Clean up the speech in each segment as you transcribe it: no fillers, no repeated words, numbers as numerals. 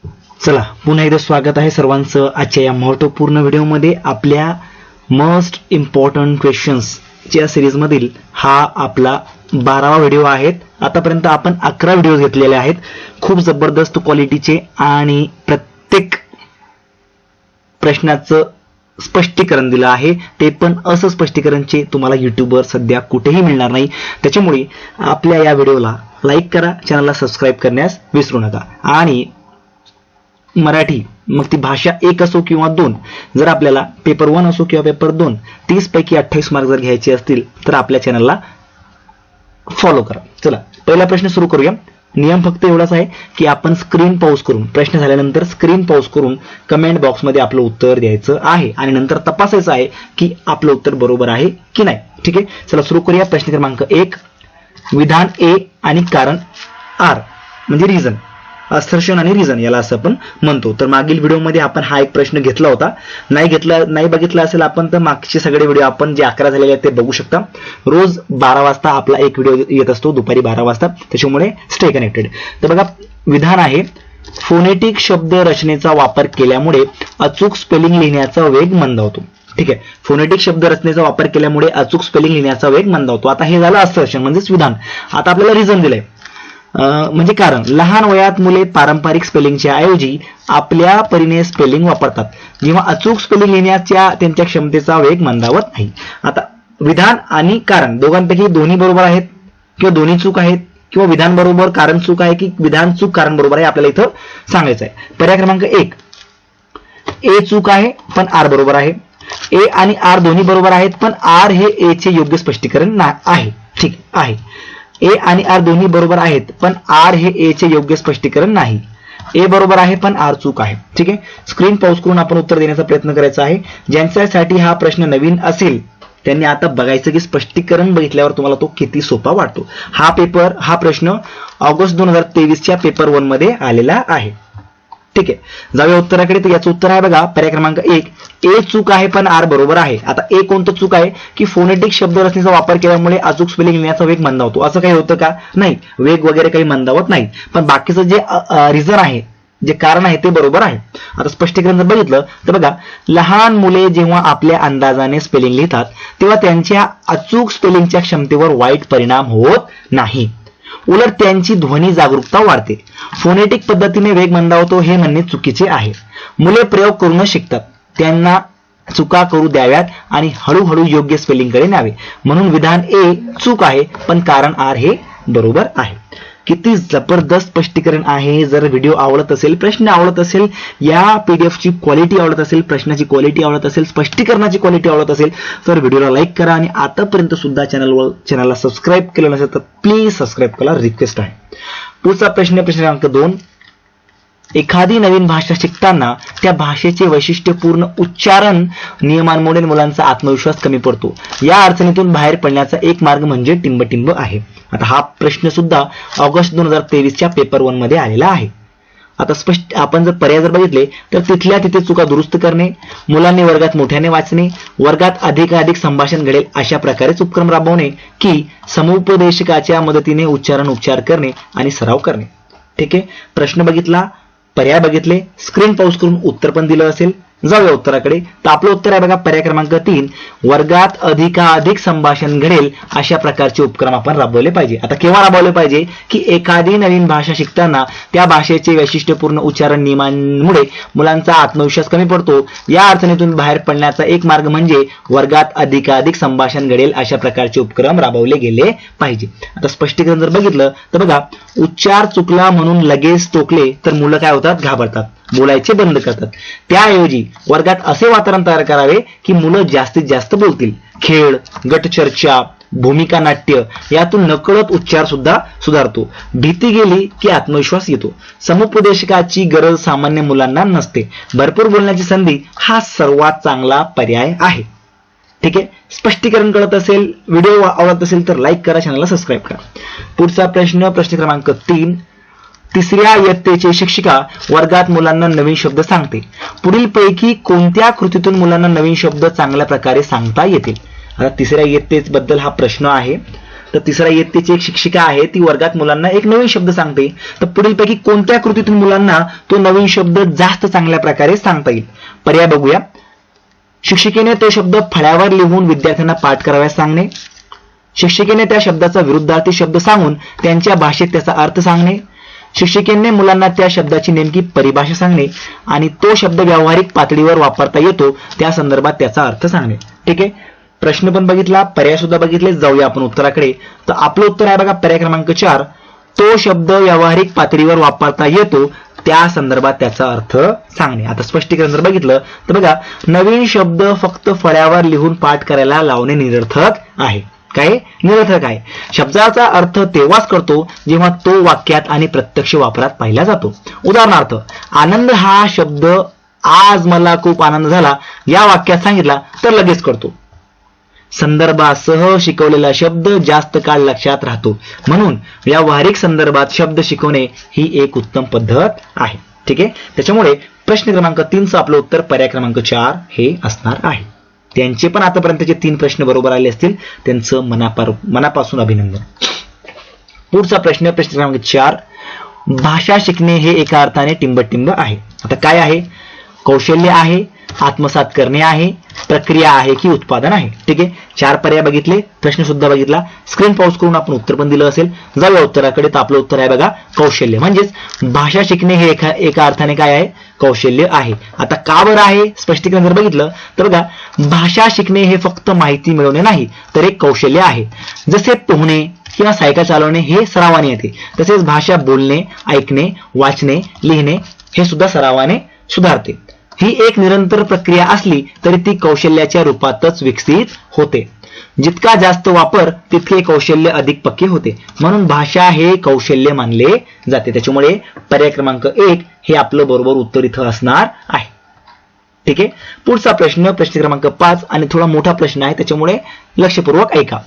चला पुन्हा एकदा स्वागत आहे सर्वांचं आजच्या या महत्त्वपूर्ण व्हिडिओमध्ये. आपल्या मोस्ट इम्पॉर्टंट क्वेश्चन्स च्या सिरीज मधील हा आपला 12वा व्हिडिओ आहे. आतापर्यंत आपण 11 व्हिडिओ घेतलेले आहेत, खूप जबरदस्त क्वालिटीचे, आणि प्रत्येक प्रश्नाचं स्पष्टीकरण दिलं आहे, ते पण असं स्पष्टीकरणचे तुम्हाला युट्यूबवर सध्या कुठेही मिळणार नाही. त्याच्यामुळे आपल्या या व्हिडिओला लाईक करा, चॅनलला सबस्क्राईब करण्यास विसरू नका. आणि मराठी, मग ती भाषा 1 असो किंवा 2, जर आपल्याला पेपर 1 असो किंवा पेपर 2, 30 पैकी 28 मार्क जर घ्यायचे असतील तर आपल्या चॅनलला फॉलो करा. चला पहिला प्रश्न सुरू करूया. नियम फक्त एवढाच आहे की आपण स्क्रीन पॉज करून, प्रश्न झाल्यानंतर स्क्रीन पॉज करून कमेंट बॉक्समध्ये आपलं उत्तर द्यायचं आहे आणि नंतर तपासायचं आहे की आपलं उत्तर बरोबर आहे की नाही. ठीक आहे, चला सुरू करूया. प्रश्न क्रमांक 1, विधान ए आणि कारण आर म्हणजे रिझन, असर्शन आणि रिझन याला असं आपण म्हणतो. तर मागील व्हिडिओमध्ये आपण हा एक प्रश्न घेतला होता. नाही बघितला असेल आपण तर मागचे सगळे व्हिडिओ आपण जे 11 झालेले आहेत ते बघू शकता. रोज 12 वाजता आपला एक व्हिडिओ येत असतो, दुपारी 12 वाजता, त्याच्यामुळे स्टे कनेक्टेड. तर बघा, विधान आहे, फोनेटिक शब्द रचनेचा वापर केल्यामुळे अचूक स्पेलिंग लिहिण्याचा वेग मंदावतो. ठीक आहे, फोनेटिक शब्द रचनेचा वापर केल्यामुळे अचूक स्पेलिंग लिहिण्याचा वेग मंदावतो. आता हे झालं असर्शन म्हणजेच विधान. आता आपल्याला रिझन दिलंय म्हणजे कारण. लहान वयात मुले पारंपरिक स्पेलिंगच्या ऐवजी आपल्या परीने स्पेलिंग वापरतात, जेव्हा अचूक स्पेलिंग लिहिण्याच्या त्यांच्या क्षमतेचा वेग मंदावत नाही. आता विधान आणि कारण दोघांपैकी दोन्ही बरोबर आहेत किंवा दोन्ही चूक आहेत, किंवा विधान बरोबर कारण चूक आहे की विधान चूक कारण बरोबर आहे, आपल्याला इथं सांगायचं आहे. पर्याय क्रमांक 1, ए चूक आहे पण आर बरोबर आहे. ए आणि आर दोन्ही बरोबर आहेत पण आर हे ए चे योग्य स्पष्टीकरण आहे. ठीक आहे, ए आणि आर दोन्ही बरोबर आहेत पण आर हे ए चे योग्य स्पष्टीकरण नाही. ए बरोबर आहे पण आर चूक आहे. ठीक आहे, स्क्रीन पॉज करून आपण उत्तर देण्याचा प्रयत्न करायचा आहे. ज्यांच्यासाठी हा प्रश्न नवीन असेल त्यांनी आता बघायचं की स्पष्टीकरण बघितल्यावर तुम्हाला तो किती सोपा वाटतो. हा प्रश्न ऑगस्ट 2023च्या पेपर 1 मध्ये आलेला आहे. ठीक आहे, जाऊया उत्तराकडे. तर याचं उत्तर आहे बघा, पर्याय क्रमांक 1, ए चूक आहे पण आर बरोबर आहे. आता ए कोणतं चूक आहे की फोनेटिक शब्द रचनेचा वापर केल्यामुळे अचूक स्पेलिंग लिहिण्याचा वेग मंदावतो. असं काही होतं का? नाही, वेग वगैरे काही मंदावत नाही. पण बाकीचं जे रिझन आहे, जे कारण आहे ते बरोबर आहे. आता स्पष्टीकरण जर बघितलं तर बघा, लहान मुले जेव्हा आपल्या अंदाजाने स्पेलिंग लिहितात तेव्हा त्यांच्या अचूक स्पेलिंगच्या क्षमतेवर वाईट परिणाम होत नाही, उलट त्यांची ध्वनी जागरूकता वाढते. फोनेटिक पद्धतीने वेग मंदावतो हे म्हणणे चुकीचे आहे. मुले प्रयोग करूनच शिकतात, त्यांना चुका करू द्याव्यात आणि हळूहळू योग्य स्पेलिंगकडे न्यावे. म्हणून विधान ए चूक आहे पण कारण आर हे बरोबर आहे. किती जबरदस्त स्पष्टीकरण आहे. जर व्हिडिओ आवडत असेल, प्रश्न आवडत असेल, या PDF ची क्वालिटी आवडत असेल, प्रश्नाची क्वालिटी आवडत असेल, स्पष्टीकरणाची क्वालिटी आवडत असेल तर व्हिडिओला लाईक करा. आणि आतापर्यंत सुद्धा चॅनलला सबस्क्राईब केलं नसेल तर प्लीज सबस्क्राईब करा, रिक्वेस्ट आहे. पुढचा प्रश्न क्रमांक 2, एखादी नवीन भाषा शिकताना त्या भाषेचे वैशिष्ट्यपूर्ण उच्चारण नियमांमुळे मुलांचा आत्मविश्वास कमी पडतो. या अडचणीतून बाहेर पडण्याचा एक मार्ग म्हणजे टिंबटिंब आहे. आता हा प्रश्न सुद्धा ऑगस्ट 2023च्या पेपर 1 मध्ये आलेला आहे. आता आपण जर पर्याय जर बघितले तर तिथल्या तिथे चुका दुरुस्त करणे, मुलांनी वर्गात मोठ्याने वाचणे, वर्गात अधिकाधिक संभाषण घडेल अशा प्रकारेच उपक्रम राबवणे, की समुपदेशकाच्या मदतीने उपचार करणे आणि सराव करणे. ठीक आहे, प्रश्न बघितला, पर्याय बघितले, स्क्रीन पॉज करून उत्तर पण दिलं असेल. जाऊया उत्तराकडे. तर आपलं उत्तर आहे बघा, पर्याय क्रमांक 3, वर्गात अधिकाधिक संभाषण घडेल अशा प्रकारचे उपक्रम आपण राबवले पाहिजे. आता केव्हा राबवले पाहिजे की एखादी नवीन भाषा शिकताना त्या भाषेचे वैशिष्ट्यपूर्ण उच्चारण नियमांमुळे मुलांचा आत्मविश्वास कमी पडतो. या अडचणीतून बाहेर पडण्याचा एक मार्ग म्हणजे वर्गात अधिकाधिक संभाषण घडेल अशा प्रकारचे उपक्रम राबवले गेले पाहिजे. आता स्पष्टीकरण जर बघितलं तर बघा, उच्चार चुकला म्हणून लगेच टोकले तर मुलं काय होतात, घाबरतात, बोलायचे बंद करतात. त्याऐवजी वर्गात असे वातावरण तयार करावे की मुलं जास्तीत जास्त बोलतील. खेळ, गटचर्चा, भूमिका नाट्य यातून नकळत उच्चार सुद्धा सुधारतो. भीती गेली की आत्मविश्वास येतो. समुपदेशकाची गरज सामान्य मुलांना नसते. भरपूर बोलण्याची संधी हा सर्वात चांगला पर्याय आहे. ठीक आहे, स्पष्टीकरण कळत असेल, व्हिडिओ आवडत असेल तर लाईक करा, चॅनलला सबस्क्राईब करा. पुढचा प्रश्न क्रमांक 3, तिसऱ्या इयत्तेचे शिक्षिका वर्गात मुलांना नवीन शब्द सांगते. पुढील पैकी कोणत्या कृतीतून मुलांना नवीन शब्द चांगल्या प्रकारे सांगता येतील? आता तिसऱ्या इयत्तेबद्दल हा प्रश्न आहे. तर तिसऱ्या इयत्तेची एक शिक्षिका आहे, ती वर्गात मुलांना एक नवीन शब्द सांगते. तर पुढीलपैकी कोणत्या कृतीतून मुलांना तो नवीन शब्द जास्त चांगल्या प्रकारे सांगता येईल? पर्याय बघूया. शिक्षिकेने तो शब्द फळ्यावर लिहून विद्यार्थ्यांना पाठ कराव्यास सांगणे, शिक्षिकेने त्या शब्दाचा विरुद्धार्थी शब्द सांगून त्यांच्या भाषेत त्याचा अर्थ सांगणे, शिक्षिकेने मुलांना त्या शब्दाची नेमकी परिभाषा सांगणे आणि तो शब्द व्यावहारिक पातळीवर वापरता येतो त्या संदर्भात त्याचा अर्थ सांगणे. ठीक आहे, प्रश्न पण बघितला, पर्याय सुद्धा बघितले. जाऊया आपण उत्तराकडे. तर आपलं उत्तर आहे बघा पर्याय क्रमांक 4, तो शब्द व्यावहारिक पातळीवर वापरता येतो त्या संदर्भात त्याचा अर्थ सांगणे. आता स्पष्टीकरण जर बघितलं तर बघा, नवीन शब्द फक्त फळ्यावर लिहून पाठ करायला लावणे निरर्थक आहे. काय निरर्थक आहे? शब्दाचा अर्थ तेव्हाच करतो जेव्हा तो वाक्यात आणि प्रत्यक्ष वापरात पाहिला जातो. उदाहरणार्थ, आनंद हा शब्द आज मला खूप आनंद झाला या वाक्यात सांगितला तर लगेच करतो. संदर्भासह शिकवलेला शब्द जास्त काळ लक्षात राहतो. म्हणून व्यावहारिक संदर्भात शब्द शिकवणे ही एक उत्तम पद्धत आहे. ठीक आहे, त्याच्यामुळे प्रश्न क्रमांक 3चं आपलं उत्तर पर्याय क्रमांक 4 हे असणार आहे. त्यांचे पण आतापर्यंतचे 3 प्रश्न बरोबर आले असतील, त्यांचं मनापासून अभिनंदन. पुढचा प्रश्न क्रमांक 4, भाषा शिकणे हे एका अर्थाने टिंबटिंब आहे. आता काय आहे? कौशल्य आहे, आत्मसात करणे आहे, प्रक्रिया आहे की उत्पादन आहे. ठीक आहे, 4 पर्याय बघितले, प्रश्न सुद्धा बघितला, स्क्रीन पॉज करून आपण उत्तर पण दिलं असेल. जाऊया उत्तराकडे. तर आपलं उत्तर आहे बघा कौशल्य. म्हणजेच भाषा शिकणे हे एका अर्थाने काय आहे? कौशल्य आहे. आता का बरं आहे? स्पष्टीकरण जर बघितलं तर बघा, भाषा शिकणे हे फक्त माहिती मिळवणे नाही तर एक कौशल्य आहे. जसे पोहणे किंवा सायकल चालवणे हे सरावाने येते, तसेच भाषा बोलणे, ऐकणे, वाचणे, लिहिणे हे सुद्धा सरावाने सुधारते. ही एक निरंतर प्रक्रिया असली तरी ती कौशल्याच्या रूपातच विकसित होते. जितका जास्त वापर तितके कौशल्य अधिक पक्के होते. म्हणून भाषा हे कौशल्य मानले जाते. त्याच्यामुळे पर्याय क्रमांक 1 हे आपलं बरोबर उत्तर इथं असणार आहे. ठीक आहे, पुढचा प्रश्न क्रमांक 5 आणि थोडा मोठा प्रश्न आहे, त्याच्यामुळे लक्षपूर्वक ऐका.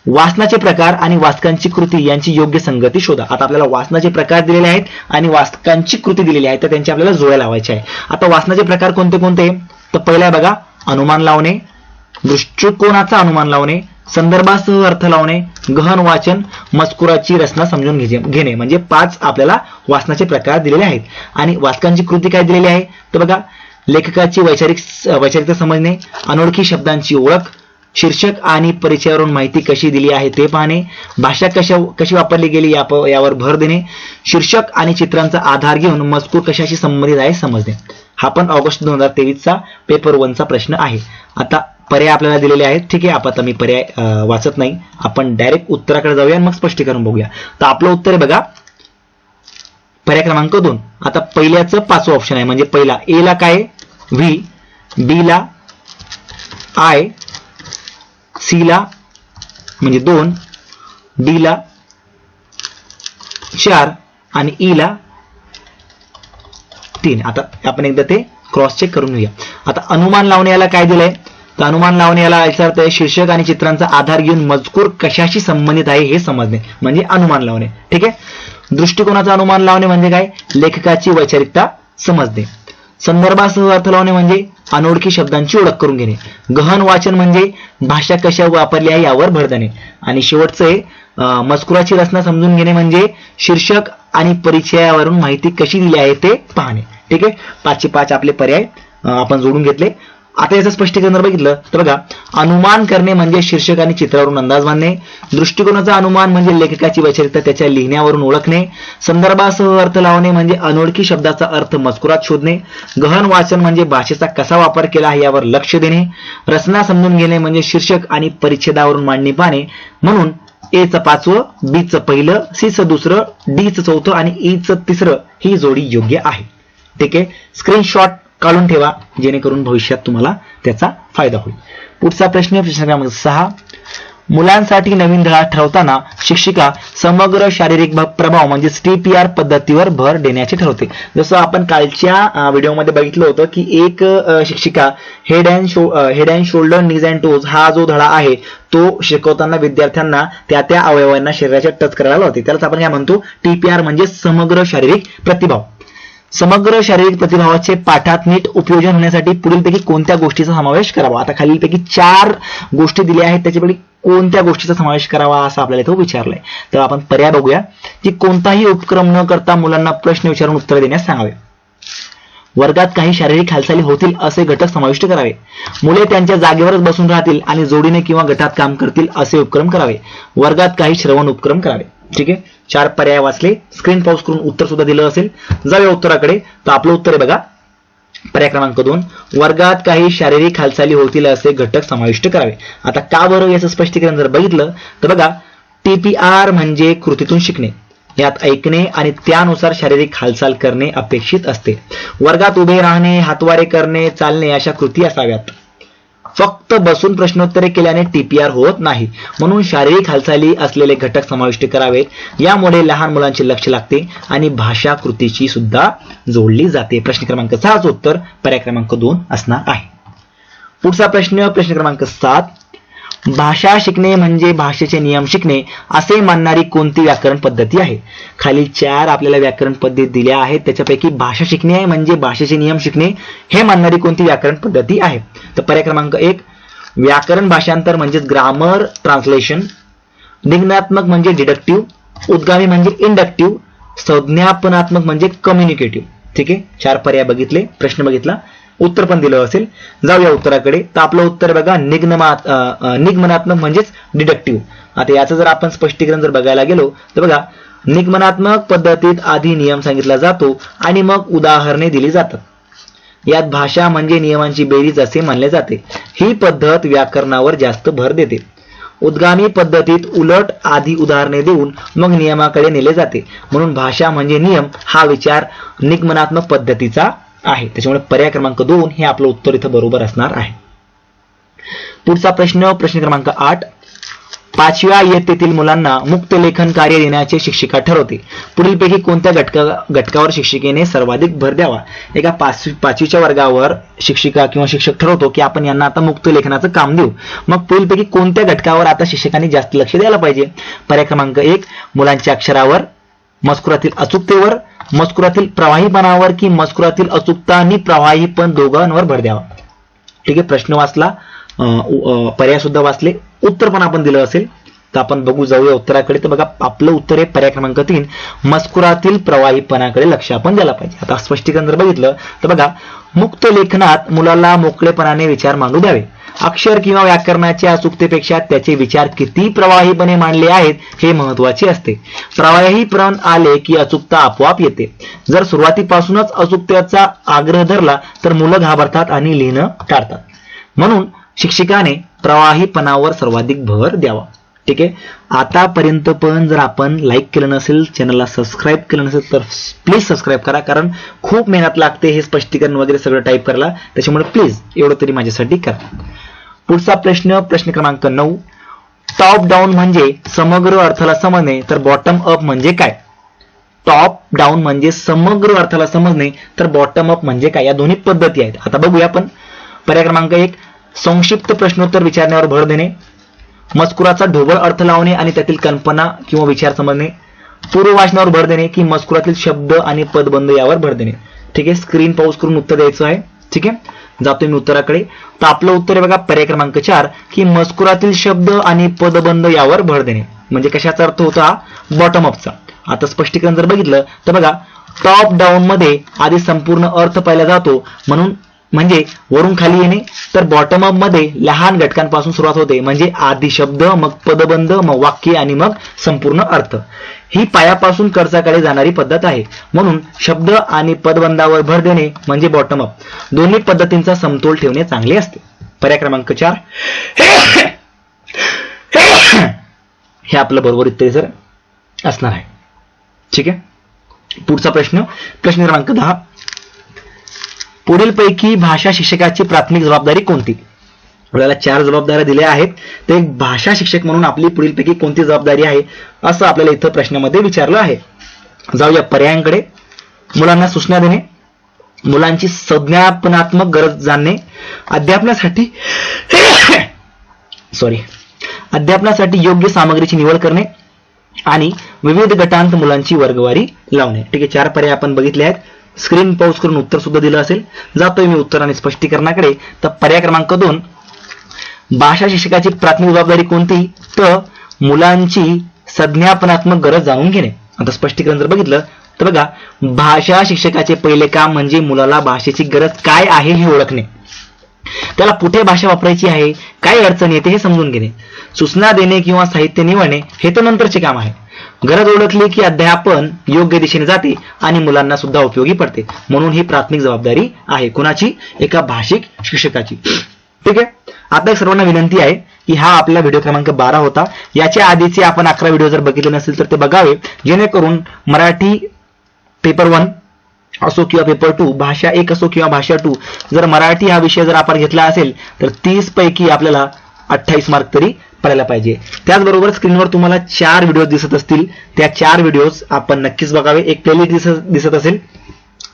वाचनाचे प्रकार आणि वाचकांची कृती यांची योग्य संगती शोधा. आता आपल्याला वाचनाचे प्रकार दिलेले आहेत आणि वाचकांची कृती दिलेली आहे, तर त्यांची आपल्याला जोड्या लावायच्या आहे. आता वाचनाचे प्रकार कोणते कोणते? तर पहिला आहे बघा, अनुमान लावणे, दृष्टिकोनाचा अनुमान लावणे, संदर्भासह अर्थ लावणे, गहन वाचन, मजकुराची रचना समजून घेणे. म्हणजे 5 आपल्याला वाचनाचे प्रकार दिलेले आहेत. आणि वाचकांची कृती काय दिलेली आहे? तर बघा, लेखकाची वैचारिकता समजणे, अनोळखी शब्दांची ओळख, शीर्षक आणि परिचयावरून माहिती कशी दिली आहे ते पाहणे, भाषा कशी वापरली गेली यावर भर देणे, शीर्षक आणि चित्रांचा आधार घेऊन मजकूर कशाशी संबंधित आहे समजणे. हा पण ऑगस्ट 2023चा पेपर 1चा प्रश्न आहे. आता पर्याय आपल्याला दिलेले आहेत. ठीक आहे, आता मी पर्याय वाचत नाही, आपण डायरेक्ट उत्तराकडे जाऊया आणि मग स्पष्टीकरण बघूया. तर आपलं उत्तर आहे बघा पर्याय क्रमांक 2. आता पहिल्याचं 5वं ऑप्शन आहे. म्हणजे पहिला ए ला काय? व्ही, बी ला आय, सी ला म्हणजे 2, डी ला 4 आणि ई ला 3. आता आपण एकदा ते क्रॉस चेक करून घेऊया. आता अनुमान लावणे याला काय दिलंय? तर अनुमान लावणे याला याचा अर्थ आहे शीर्षक आणि चित्रांचा आधार घेऊन मजकूर कशाशी संबंधित आहे हे समजणे म्हणजे अनुमान लावणे. ठीक आहे, दृष्टिकोनाचा अनुमान लावणे म्हणजे काय? लेखकाची वैचारिकता समजणे. संदर्भासह अर्थ लावणे म्हणजे अनोळखी शब्दांची ओळख करून घेणे. गहन वाचन म्हणजे भाषा कशा वापरली आहे यावर भर देणे. आणि शेवटचं मजकुराची रचना समजून घेणे म्हणजे शीर्षक आणि परिचयावरून माहिती कशी दिली आहे ते पाहणे. ठीक आहे, 5 आपले पर्याय आपण जोडून घेतले. आता याचं स्पष्टीकरण जर बघितलं तर बघा, अनुमान करणे म्हणजे शीर्षक आणि चित्रावरून अंदाज बांधणे, दृष्टिकोनाचा अनुमान म्हणजे लेखकाची वैचारिकता त्याच्या लिहिण्यावरून ओळखणे, संदर्भासह अर्थ लावणे म्हणजे अनोळखी शब्दाचा अर्थ मजकुरात शोधणे, गहन वाचन म्हणजे भाषेचा कसा वापर केला आहे यावर लक्ष देणे, रचना समजून घेणे म्हणजे शीर्षक आणि परिच्छेदावरून मांडणी पाहणे. म्हणून ए चं 5वं, बी चं 1लं, सी चं 2रं, डी चं 4थं आणि ई चं 3रं ही जोडी योग्य आहे. ठीक आहे, स्क्रीनशॉट काढून ठेवा जेणेकरून भविष्यात तुम्हाला त्याचा फायदा होईल. पुढचा प्रश्न क्रमांक 6. मुलांसाठी नवीन धडा ठरवताना शिक्षिका समग्र शारीरिक प्रभाव म्हणजे TPR पद्धतीवर भर देण्याचे ठरवते. जसं आपण कालच्या व्हिडिओमध्ये बघितलं होतं की एक शिक्षिका head and shoulder, knees and toes हा जो धडा आहे तो शिकवताना विद्यार्थ्यांना त्या अवयवांना शरीराच्या टच करायला लावते. त्यालाच आपण काय म्हणतो? TPR म्हणजे समग्र शारीरिक प्रतिभाव. समग्र शारीरिक प्रतिभावाचे पाठात नीट उपयोजन होण्यासाठी पुढीलपैकी कोणत्या गोष्टीचा समावेश करावा. आता खालीलपैकी 4 गोष्टी दिल्या आहेत, त्याच्यापैकी कोणत्या गोष्टीचा समावेश करावा असं आपल्याला इथं विचारलंय. तर आपण पर्याय बघूया की कोणताही उपक्रम न करता मुलांना प्रश्न विचारून उत्तर देण्यास सांगावे. वर्गात काही शारीरिक हालचाली होतील असे घटक समाविष्ट करावे. मुले त्यांच्या जागेवरच बसून राहतील आणि जोडीने किंवा गटात काम करतील असे उपक्रम करावे. वर्गात काही श्रवण उपक्रम करावे. ठीक आहे, 4 पर्याय वाचले. स्क्रीन पॉज करून उत्तर सुद्धा दिलं असेल. जाऊया उत्तराकडे. तर आपलं उत्तर आहे बघा पर्याय क्रमांक 2, वर्गात काही शारीरिक हालचाली होतील असे घटक समाविष्ट करावे. आता का बरं याचं स्पष्टीकरण जर बघितलं तर बघा, TPR म्हणजे कृतीतून शिकणे. यात ऐकणे आणि त्यानुसार शारीरिक हालचाल करणे अपेक्षित असते. वर्गात उभे राहणे, हातवारे करणे, चालणे अशा कृती असाव्यात. फक्त बसून प्रश्नोत्तरे केल्याने TPR होत नाही, म्हणून शारीरिक हालचाली असलेले घटक समाविष्ट करावेत. यामुळे लहान मुलांचे लक्ष लागते आणि भाषा कृतीची सुद्धा जोडली जाते. प्रश्न क्रमांक 6 चं उत्तर पर्याय क्रमांक 2 असणार आहे. पुढचा प्रश्न क्रमांक 7, भाषा शिकणे म्हणजे भाषेचे नियम शिकणे असे मानणारी कोणती व्याकरण पद्धती आहे. खाली 4 आपल्याला व्याकरण पद्धती दिल्या आहेत, त्याच्यापैकी भाषा शिकणे म्हणजे भाषेचे नियम शिकणे हे मानणारी कोणती व्याकरण पद्धती आहे. तर पर्याय क्रमांक 1, व्याकरण भाषांतर म्हणजे ग्रामर ट्रान्सलेशन, निग्नात्मक म्हणजे डिडक्टिव्ह, उद्गामी म्हणजे इंडक्टिव्ह, संज्ञापनात्मक म्हणजे कम्युनिकेटिव्ह. ठीक आहे, 4 पर्याय बघितले, प्रश्न बघितला, उत्तर पण दिलं असेल. जाऊया उत्तराकडे. तर आपलं उत्तर बघा निगमनात्मक म्हणजेच डिडक्टिव्ह. आता याचं जर आपण स्पष्टीकरण जर बघायला गेलो तर बघा, निगमनात्मक पद्धतीत आधी नियम सांगितला जातो आणि मग उदाहरणे दिली जातात. यात भाषा म्हणजे नियमांची बेरीज असे मानले जाते. ही पद्धत व्याकरणावर जास्त भर देते. उद्गामी पद्धतीत उलट आधी उदाहरणे देऊन मग नियमाकडे नेले जाते, म्हणून भाषा म्हणजे नियम हा विचार निगमनात्मक पद्धतीचा आहे. त्याच्यामुळे पर्याय क्रमांक 2 हे आपलं उत्तर इथं बरोबर असणार आहे. पुढचा प्रश्न क्रमांक 8, 5व्या इयत्तेतील मुलांना मुक्त लेखन कार्य देण्याचे शिक्षिका ठरवते. पुढीलपैकी कोणत्या घटकावर शिक्षिकेने सर्वाधिक भर द्यावा. एका 5वीच्या वर्गावर शिक्षिका किंवा शिक्षक ठरवतो की आपण यांना आता मुक्त लेखनाचं काम देऊ. मग पुढीलपैकी कोणत्या घटकावर आता शिक्षकांनी जास्त लक्ष द्यायला पाहिजे. पर्याय क्रमांक 1, मुलांच्या अक्षरावर, मजकुरातील अचूकतेवर, मजकुरातील प्रवाहीपणावर की मजकुरातील अचूकता आणि प्रवाहीपण दोघांवर भर द्यावा. ठीक आहे, प्रश्न वाचला, पर्याय सुद्धा वाचले, उत्तर पण आपण दिलं असेल. तर आपण बघू जाऊया उत्तराकडे. तर बघा आपलं उत्तर आहे पर्याय क्रमांक 3, मजकुरातील प्रवाहीपणाकडे लक्ष आपण द्यायला पाहिजे. आता स्पष्टीकरण जर बघितलं तर बघा, मुक्त लेखनात मुलाला मोकळेपणाने विचार मांडू द्यावे. अक्षर किंवा व्याकरणाच्या अचूकतेपेक्षा त्याचे विचार किती प्रवाहीपणे मांडले आहेत हे महत्वाचे असते. प्रवाहीपण आले की अचूकता आपोआप येते. जर सुरुवातीपासूनच अचूकतेचा आग्रह धरला तर मुलं घाबरतात आणि लिहिणं टाळतात. म्हणून शिक्षकाने प्रवाहीपणावर सर्वाधिक भर द्यावा. ठीक आहे, आतापर्यंत पण जर आपण लाईक केलं नसेल, चॅनलला सबस्क्राईब केलं नसेल तर प्लीज सबस्क्राईब करा, कारण खूप मेहनत लागते हे स्पष्टीकरण वगैरे सगळं टाईप करायला. त्याच्यामुळे प्लीज एवढं तरी माझ्यासाठी करा. पुढचा प्रश्न क्रमांक 9, टॉप डाऊन म्हणजे समग्र अर्थाला समजणे तर बॉटम अप म्हणजे काय. टॉप डाऊन म्हणजे समग्र अर्थाला समजणे तर बॉटम अप म्हणजे काय. या दोन्ही पद्धती आहेत. आता बघूया आपण. पर्याय क्रमांक 1, संक्षिप्त प्रश्नोत्तर विचारण्यावर भर देणे, मजकुराचा ढोबळ अर्थ लावणे आणि त्यातील कल्पना किंवा विचार समजणे, पूर्व वाचनावर भर देणे की मजकुरातील शब्द आणि पदबंध यावर भर देणे. ठीक आहे, स्क्रीन पॉज करून उत्तर द्यायचं आहे. ठीक आहे, जातोय मी उत्तराकडे. तर आपलं उत्तर आहे बघा पर्याय क्रमांक 4 की मजकुरातील शब्द आणि पदबंध यावर भर देणे. म्हणजे कशाचा अर्थ होता, बॉटम अपचा. आता स्पष्टीकरण जर बघितलं तर बघा, टॉप डाऊन मध्ये आधी संपूर्ण अर्थ पाहिला जातो, म्हणून म्हणजे वरून खाली येणे. तर बॉटम अप मध्ये लहान घटकांपासून सुरुवात होते, म्हणजे आधी शब्द, मग पदबंध, मग वाक्य आणि मग संपूर्ण अर्थ. ही पायापासून कर्चाकडे जाणारी पद्धत आहे, म्हणून शब्द आणि पदबंधावर भर देणे म्हणजे बॉटम अप. दोन्ही पद्धतींचा समतोल ठेवणे चांगले असते. पर्याय क्रमांक 4 हे आपलं बरोबर उत्तर असणार आहे. ठीक आहे, पुढचा प्रश्न क्रमांक 10, पुढीलपैकी भाषा शिक्षकाची प्राथमिक जबाबदारी कोणती. आपल्याला 4 जबाबदाऱ्या दिल्या आहेत. ते भाषा शिक्षक म्हणून आपली पुढीलपैकी कोणती जबाबदारी आहे असं आपल्याला इथं प्रश्नामध्ये विचारलं आहे. जाऊया पर्यायांकडे. मुलांना सूचना देणे, मुलांची संज्ञापनात्मक गरज जाणणे, अध्यापनासाठी योग्य सामग्रीची निवड करणे आणि विविध गटांत मुलांची वर्गवारी लावणे. ठीक आहे, 4 पर्याय आपण बघितले आहेत. स्क्रीन पॉज करून उत्तर सुद्धा दिलं असेल. जातोय मी उत्तर आणि स्पष्टीकरणाकडे. तर पर्याय क्रमांक 2, भाषा शिक्षकाची प्राथमिक जबाबदारी कोणती? तर मुलांची संज्ञापनात्मक गरज जाणून घेणे. आता स्पष्टीकरण जर बघितलं तर बघा, भाषा शिक्षकाचे पहिले काम म्हणजे मुलाला भाषेची गरज काय आहे हे ओळखणे, त्याला कुठे भाषा वापरायची आहे, काय अडचण येते हे समजून घेणे, सूचना देणे किंवा साहित्य निवडणे हे तर नंतरचे काम आहे. गरज ओळखली की अध्यापन योग्य दिशेने जाते आणि मुलांना सुद्धा उपयोगी पडते. म्हणून ही प्राथमिक जबाबदारी आहे कुणाची? एका भाषिक शिक्षकाची. ठीक आहे. आता एक सर्वांना विनंती आहे की हा आपला व्हिडिओ क्रमांक 12 होता. याच्या आधीचे आपण 11 व्हिडिओ जर बघितले नसेल तर ते बघावे, जेणेकरून मराठी पेपर 1 असो किंवा पेपर 2, भाषा 1 असो किंवा भाषा 2, जर मराठी हा विषय जर आपण घेतला असेल तर 30 पैकी आपल्याला 28 मार्क तरी पडायला पाहिजे. त्याचबरोबर स्क्रीनवर तुम्हाला 4 व्हिडिओ दिसत असतील, त्या 4 व्हिडिओज आपण नक्कीच बघावे. एक प्लेलिस्ट दिसत असेल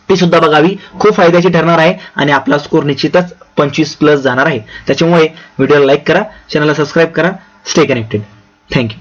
ती सुद्धा बघावी, खूप फायद्याची ठरणार आहे आणि आपला स्कोर निश्चितच 25+ जाणार आहे. त्याच्यामुळे व्हिडिओला लाईक करा, चॅनलला सबस्क्राईब करा. Stay connected. थँक्यू.